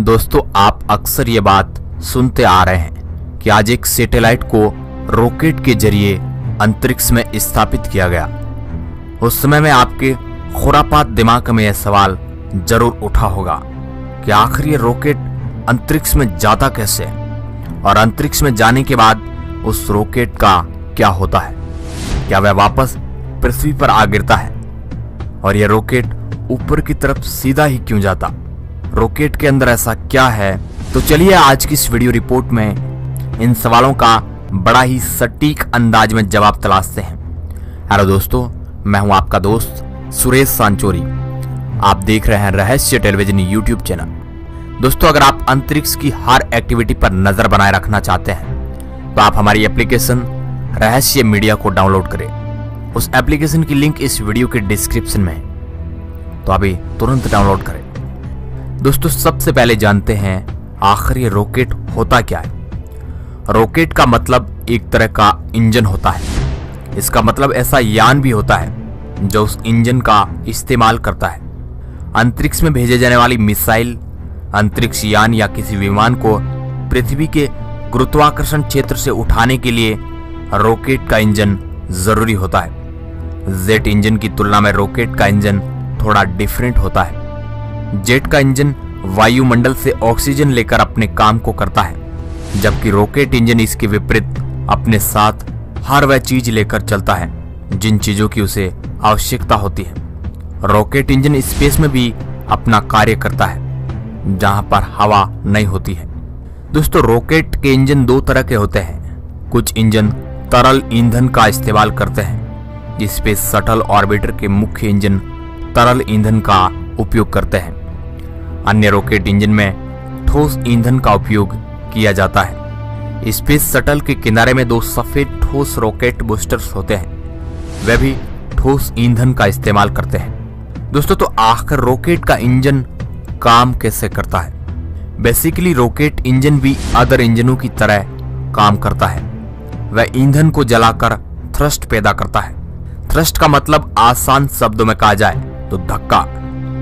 दोस्तों, आप अक्सर ये बात सुनते आ रहे हैं कि आज एक सैटेलाइट को रॉकेट के जरिए अंतरिक्ष में स्थापित किया गया। उस समय में आपके खुरापात दिमाग में यह सवाल जरूर उठा होगा कि आखिर ये रॉकेट अंतरिक्ष में जाता कैसे है और अंतरिक्ष में जाने के बाद उस रॉकेट का क्या होता है। क्या वह वापस पृथ्वी पर आ गिरता है और यह रॉकेट ऊपर की तरफ सीधा ही क्यों जाता। रॉकेट के अंदर ऐसा क्या है, तो चलिए आज की इस वीडियो रिपोर्ट में इन सवालों का बड़ा ही सटीक अंदाज में जवाब तलाशते हैं। हेलो दोस्तों, मैं हूं आपका दोस्त सुरेश सांचोरी। आप देख रहे हैं रहस्य टेलीविजन यूट्यूब चैनल। दोस्तों, अगर आप अंतरिक्ष की हर एक्टिविटी पर नजर बनाए रखना चाहते हैं तो आप हमारी एप्लीकेशन रहस्य मीडिया को डाउनलोड करें। उस एप्लीकेशन की लिंक इस वीडियो के डिस्क्रिप्शन में है, तो अभी तुरंत डाउनलोड करें। दोस्तों, सबसे पहले जानते हैं आखिर ये रॉकेट होता क्या है। रॉकेट का मतलब एक तरह का इंजन होता है। इसका मतलब ऐसा यान भी होता है जो उस इंजन का इस्तेमाल करता है। अंतरिक्ष में भेजे जाने वाली मिसाइल, अंतरिक्ष यान या किसी विमान को पृथ्वी के गुरुत्वाकर्षण क्षेत्र से उठाने के लिए रॉकेट का इंजन जरूरी होता है। जेट इंजन की तुलना में रॉकेट का इंजन थोड़ा डिफरेंट होता है। जेट का इंजन वायुमंडल से ऑक्सीजन लेकर अपने काम को करता है, जबकि रॉकेट इंजन इसके विपरीत अपने साथ हर वह चीज लेकर चलता है जिन चीजों की उसे आवश्यकता होती है। रॉकेट इंजन स्पेस में भी अपना कार्य करता है जहां पर हवा नहीं होती है। दोस्तों, रॉकेट के इंजन दो तरह के होते हैं। कुछ इंजन तरल ईंधन का इस्तेमाल करते हैं। स्पेस शटल ऑर्बिटर के मुख्य इंजन तरल ईंधन का उपयोग करते हैं। अन्य रॉकेट इंजन में ठोस ईंधन का उपयोग किया जाता है। स्पेस शटल के किनारे में दो सफेद ठोस रॉकेट बूस्टर्स होते हैं, वे भी ठोस ईंधन का इस्तेमाल करते हैं। दोस्तों, तो आखिर रॉकेट का इंजन काम कैसे करता है। बेसिकली रॉकेट इंजन भी अदर इंजनों की तरह काम करता है। वह ईंधन को जलाकर थ्रस्ट पैदा करता है। थ्रस्ट का मतलब आसान शब्दों में कहा जाए तो धक्का,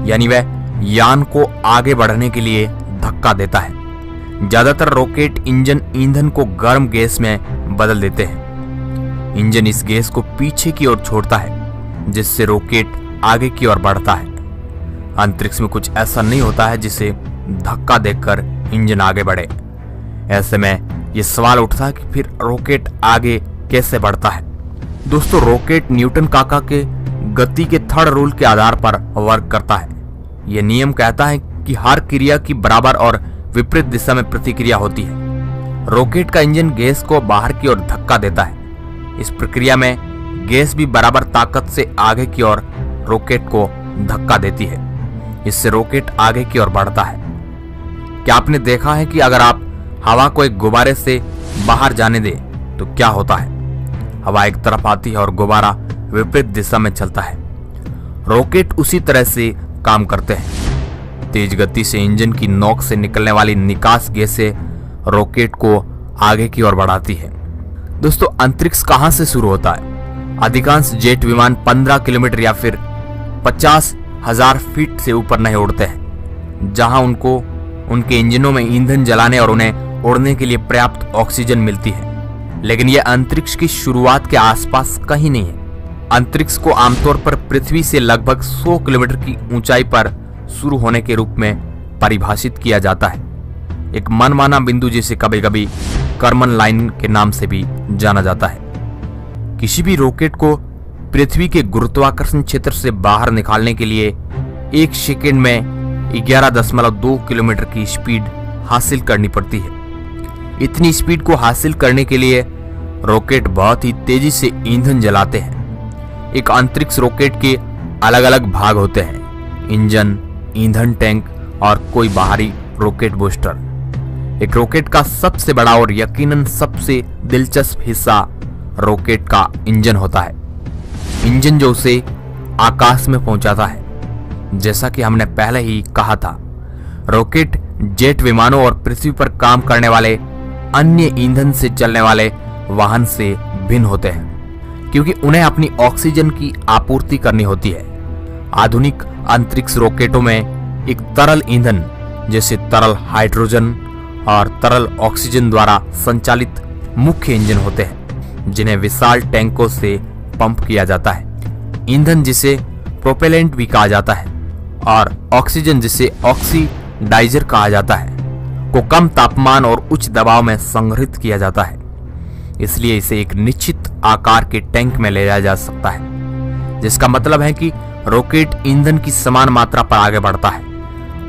यानी वह यान को आगे बढ़ने के लिए धक्का देता है। ज्यादातर रॉकेट इंजन ईंधन को गर्म गैस में बदल देते हैं। इंजन इस गैस को पीछे की ओर छोड़ता है, जिससे रॉकेट आगे की ओर बढ़ता है। अंतरिक्ष में कुछ ऐसा नहीं होता है जिसे धक्का देकर इंजन आगे बढ़े। ऐसे में यह सवाल उठता है कि फिर रॉकेट आगे कैसे बढ़ता है। दोस्तों, रॉकेट न्यूटन काका के गति के थर्ड रूल के आधार पर वर्क करता है। यह नियम कहता है कि हर क्रिया की बराबर और विपरीत दिशा में प्रतिक्रिया होती है। रॉकेट का इंजन गैस को बाहर की ओर धक्का देता है। इस प्रक्रिया में गैस भी बराबर ताकत से आगे की ओर रॉकेट को धक्का देती है। इससे रॉकेट आगे की ओर बढ़ता है। क्या आपने देखा है कि अगर आप हवा को एक गुब्बारे से बाहर जाने दें तो क्या होता है। हवा एक तरफ आती है और गुब्बारा विपरीत दिशा में चलता है। रॉकेट उसी तरह से काम करते हैं। तेज गति से इंजन की नोक से निकलने वाली निकास गैस से रॉकेट को आगे की ओर बढ़ाती है। दोस्तों, अंतरिक्ष कहां से शुरू होता है। अधिकांश जेट विमान 15 किलोमीटर या फिर 50,000 फीट से ऊपर नहीं उड़ते हैं, जहां उनको उनके इंजनों में ईंधन जलाने और उन्हें उड़ने के लिए पर्याप्त ऑक्सीजन मिलती है। लेकिन यह अंतरिक्ष की शुरुआत के आसपास कहीं नहीं है। अंतरिक्ष को आमतौर पर पृथ्वी से लगभग 100 किलोमीटर की ऊंचाई पर शुरू होने के रूप में परिभाषित किया जाता है। एक मनमाना बिंदु जिसे कभी कभी कर्मन लाइन के नाम से भी जाना जाता है। किसी भी रॉकेट को पृथ्वी के गुरुत्वाकर्षण क्षेत्र से बाहर निकालने के लिए 1 सेकेंड में 11.2 किलोमीटर की स्पीड हासिल करनी पड़ती है। इतनी स्पीड को हासिल करने के लिए रॉकेट बहुत ही तेजी से ईंधन जलाते हैं। एक अंतरिक्ष रॉकेट के अलग अलग भाग होते हैं: इंजन, ईंधन टैंक और कोई बाहरी रॉकेट बूस्टर। एक रॉकेट का सबसे बड़ा और यकीनन सबसे दिलचस्प हिस्सा रॉकेट का इंजन होता है। इंजन जो उसे आकाश में पहुंचाता है। जैसा कि हमने पहले ही कहा था, रॉकेट जेट विमानों और पृथ्वी पर काम करने वाले अन्य ईंधन से चलने वाले वाहन से भिन्न होते हैं, क्योंकि उन्हें अपनी ऑक्सीजन की आपूर्ति करनी होती है। आधुनिक अंतरिक्ष रॉकेटों में एक तरल ईंधन जैसे तरल हाइड्रोजन और तरल ऑक्सीजन द्वारा संचालित मुख्य इंजन होते हैं, जिन्हें विशाल टैंकों से पंप किया जाता है। ईंधन जिसे प्रोपेलेंट भी कहा जाता है और ऑक्सीजन जिसे ऑक्सीडाइजर कहा जाता है को कम तापमान और उच्च दबाव में संग्रहित किया जाता है। इसलिए इसे एक निश्चित आकार के टैंक में ले जाया जा सकता है, जिसका मतलब है कि रॉकेट ईंधन की समान मात्रा पर आगे बढ़ता है।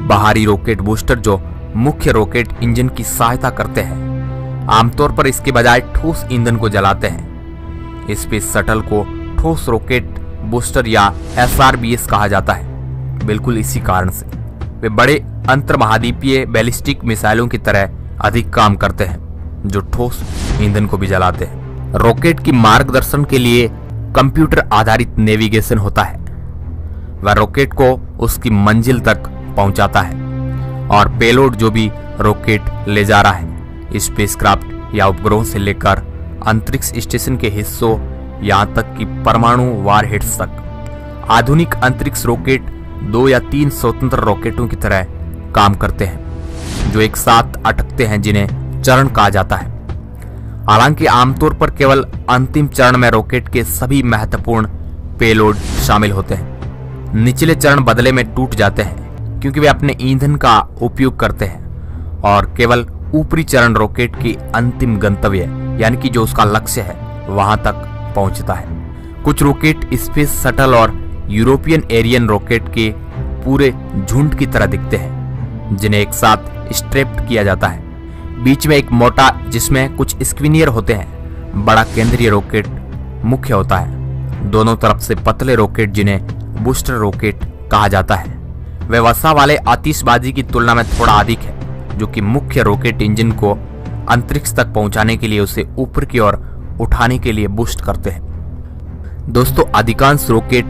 बाहरी रॉकेट बूस्टर जो मुख्य रॉकेट इंजन की सहायता करते हैं, आमतौर पर इसके बजाय ठोस ईंधन को जलाते हैं। स्पेस शटल को ठोस रॉकेट बूस्टर या SRBS कहा जाता है। बिल्कुल इसी कारण से वे बड़े अंतर्महाद्वीपीय बैलिस्टिक मिसाइलों की तरह अधिक काम करते हैं, जो ठोस ईंधन को भी जलाते हैं। रॉकेट की मार्गदर्शन के लिए कंप्यूटर आधारित नेविगेशन होता है। वह रॉकेट को उसकी मंजिल तक पहुंचाता है और पेलोड जो भी रॉकेट ले जा रहा है, स्पेसक्राफ्ट या उपग्रहों से लेकर अंतरिक्ष स्टेशन के हिस्सों यहां तक कि परमाणु वारहेड्स तक। आधुनिक अंतरिक्ष रॉकेट 2 या 3 स्वतंत्र रॉकेटों की तरह काम करते हैं, जो एक साथ अटकते हैं, जिन्हें चरण कहा जाता है। हालांकि आमतौर पर केवल अंतिम चरण में रॉकेट के सभी महत्वपूर्ण पेलोड शामिल होते हैं। निचले चरण बदले में टूट जाते हैं क्योंकि वे अपने ईंधन का उपयोग करते हैं, और केवल ऊपरी चरण रॉकेट की अंतिम गंतव्य यानी कि जो उसका लक्ष्य है वहां तक पहुंचता है। कुछ रॉकेट स्पेस शटल और यूरोपियन एरियन रॉकेट के पूरे झुंड की तरह दिखते हैं, जिन्हें एक साथ स्ट्रैप्ड किया जाता है। बीच में एक मोटा जिसमें कुछ स्क्विनियर होते हैं, बड़ा केंद्रीय रॉकेट मुख्य होता है। दोनों तरफ से पतले रॉकेट जिन्हें बूस्टर रॉकेट कहा जाता है। वे वसा वाले आतिशबाजी की तुलना में थोड़ा अधिक है, जो कि मुख्य रॉकेट इंजन को अंतरिक्ष तक पहुंचाने के लिए उसे ऊपर की ओर उठाने के लिए बूस्ट करते हैं। दोस्तों, अधिकांश रॉकेट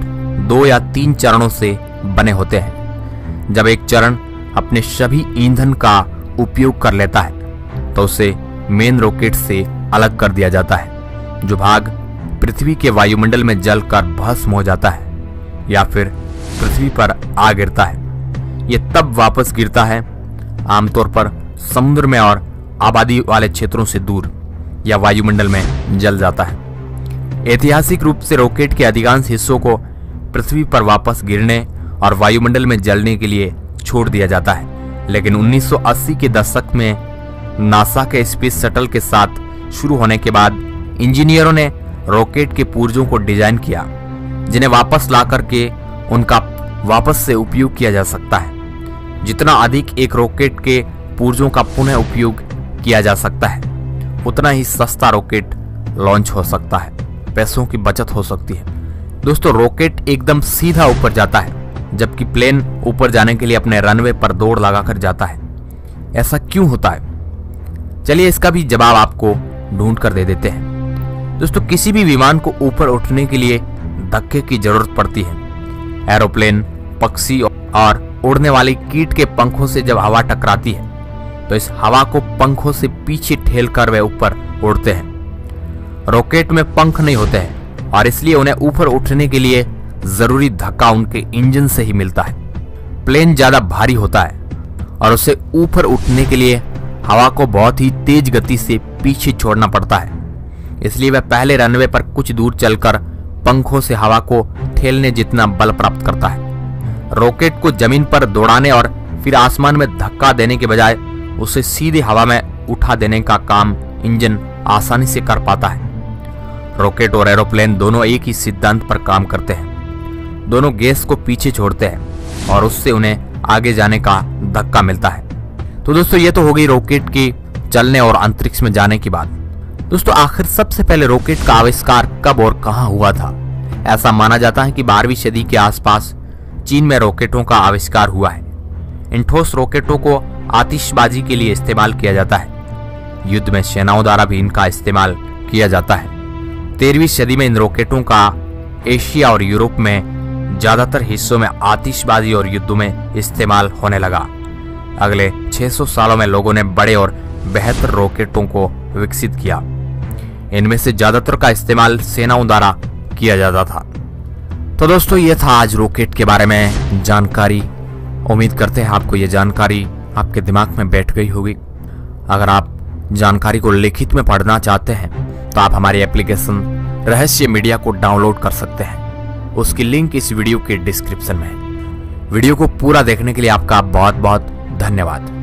2 या 3 चरणों से बने होते हैं। जब एक चरण अपने सभी ईंधन का उपयोग कर लेता है तो उसे मेन रॉकेट से अलग कर दिया जाता है, जो भाग पृथ्वी के वायुमंडल में जलकर भस्म हो जाता है या फिर पृथ्वी पर आ गिरता है। यह तब वापस गिरता है, आमतौर पर समुद्र में और आबादी वाले क्षेत्रों से दूर, या वायुमंडल में जल जाता है। ऐतिहासिक रूप से रॉकेट के अधिकांश हिस्सों को पृथ्वी पर वापस गिरने और वायुमंडल में जलने के लिए छोड़ दिया जाता है, लेकिन 1980 के दशक में नासा के स्पेस शटल के साथ शुरू होने के बाद इंजीनियरों ने रॉकेट के पुर्जों को डिजाइन किया, जिन्हें वापस ला करके उनका वापस से उपयोग किया जा सकता है। जितना अधिक एक रॉकेट के पुर्जों का पुनः उपयोग किया जा सकता है, उतना ही सस्ता रॉकेट लॉन्च हो सकता है, पैसों की बचत हो सकती है। दोस्तों, रॉकेट एकदम सीधा ऊपर जाता है, जबकि प्लेन ऊपर जाने के लिए अपने रनवे पर दौड़ लगाकर जाता है। ऐसा क्यों होता है? चलिए इसका भी जवाब आपको ढूंढ कर दे देते हैं। दोस्तों, किसी भी विमान को ऊपर उठने के लिए धक्के की जरूरत पड़ती है। एरोप्लेन, पक्षी और उड़ने वाली कीट के पंखों से जब हवा टकराती है तो इस हवा को पंखों से पीछे ठेलकर वे ऊपर उड़ते हैं। रॉकेट में पंख नहीं होते हैं और इसलिए उन्हें ऊपर उठने के लिए जरूरी धक्का उनके इंजन से ही मिलता है। प्लेन ज्यादा भारी होता है और उसे ऊपर उठने के लिए हवा को बहुत ही तेज गति से पीछे छोड़ना पड़ता है, इसलिए वह पहले रनवे पर कुछ दूर चलकर पंखों से हवा को ठेलने जितना बल प्राप्त करता है। रॉकेट को जमीन पर दौड़ाने और फिर आसमान में धक्का देने के बजाय उसे सीधे हवा में उठा देने का काम इंजन आसानी से कर पाता है। रॉकेट और एरोप्लेन दोनों एक ही सिद्धांत पर काम करते हैं। दोनों गैस को पीछे छोड़ते हैं और उससे उन्हें आगे जाने का धक्का मिलता है। तो दोस्तों, ये तो हो गई रॉकेट के चलने और अंतरिक्ष में जाने की बात। दोस्तों, आखिर सबसे पहले रॉकेट का आविष्कार कब और कहां हुआ था? ऐसा माना जाता है कि 12वीं सदी के आसपास चीन में रॉकेटों का आविष्कार हुआ है। इन ठोस रॉकेटों को आतिशबाजी के लिए इस्तेमाल किया जाता है। युद्ध में सेनाओं द्वारा भी इनका इस्तेमाल किया जाता है। 13वीं सदी में इन रॉकेटों का एशिया और यूरोप में ज्यादातर हिस्सों में आतिशबाजी और युद्धों में इस्तेमाल होने लगा। अगले 600 सालों में लोगों ने बड़े और बेहतर रॉकेटों को विकसित किया। इनमें से ज्यादातर का इस्तेमाल सेनाओं द्वारा किया जाता था। तो दोस्तों, ये था आज रॉकेट के बारे में जानकारी। उम्मीद करते हैं आपको ये जानकारी आपके दिमाग में बैठ गई होगी। अगर आप जानकारी को लिखित में पढ़ना चाहते हैं तो आप हमारी एप्लीकेशन रहस्य मीडिया को डाउनलोड कर सकते हैं। उसकी लिंक इस वीडियो के डिस्क्रिप्शन में है। वीडियो को पूरा देखने के लिए आपका बहुत बहुत धन्यवाद।